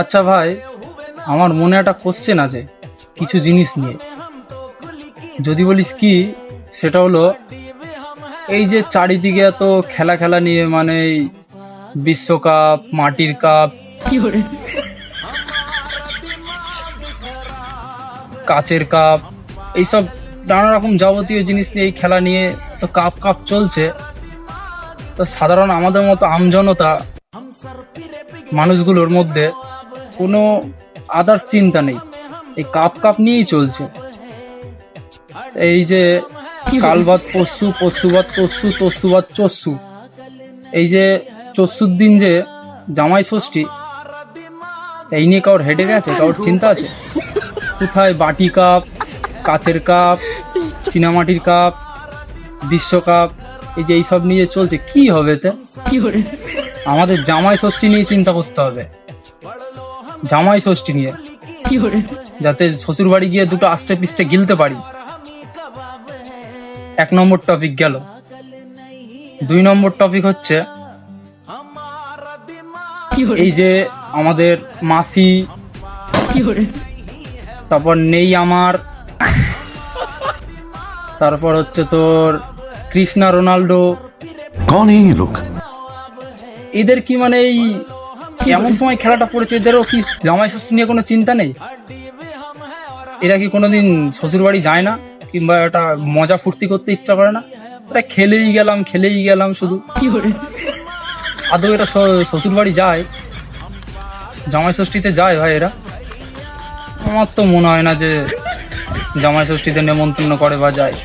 আচ্ছা ভাই, আমার মনে একটা কোশ্চেন আছে কিছু জিনিস নিয়ে। যদি বলিস কি, সেটা হলো এই যে চারিদিকে এত খেলা খেলা নিয়ে, মানে এই বিশ্বকাপ, মাটির কাপ, কাচের কাপ, এইসব নানা রকম যাবতীয় জিনিস নিয়ে, এই খেলা নিয়ে তো কাপ কাপ চলছে। তো সাধারণ আমাদের মতো আমজনতা মানুষগুলোর মধ্যে কোনো আদার্স চিন্তা নেই, এই কাপ কাপ নিয়েই চলছে। এই যে কালবাদ পরশু, পরশুবাদ তরশু, তরশুবাদ চস্যু, এই যে চস্যুর দিন যে জামাই ষষ্ঠী, এই নিয়ে কারোর হেডে গেছে? কারোর চিন্তা আছে? কোথায় বাটি কাপ, কাচের কাপ, চীনামাটির কাপ, বিশ্বকাপ, এই যে এইসব নিয়ে চলছে, কি হবে তে? আমাদের জামাই ষষ্ঠী নিয়ে চিন্তা করতে হবে, জামাই ষষ্ঠী নিয়ে, যাতে শ্বশুর বাড়ি গিয়ে দুটো আষ্টে পিষ্টে গিলতে পারি। 1 নম্বর টপিক গেল। 2 নম্বর টপিক হচ্ছে এই যে আমাদের মাসি, তারপর নেই আমার, তারপর হচ্ছে তোর কৃষ্ণা রোনাল্ডো, कौन है ये लोग? এদের কি মানে এই এমন সময় খেলাটা পড়েছে, এদেরও কি জামাই ষষ্ঠী নিয়ে কোনো চিন্তা নেই? এরা কি কোনোদিন শ্বশুর বাড়ি যায় না, কিংবা একটা মজা ফুর্তি করতে ইচ্ছা করে না? এরা খেলেই গেলাম শুধু। আদৌ এরা শ্বশুর বাড়ি যায়, জামাই ষষ্ঠীতে যায় ভাই এরা? আমার তো মনে হয় না যে জামাই ষষ্ঠীতে নেমন্তন্ন করে বা যায়।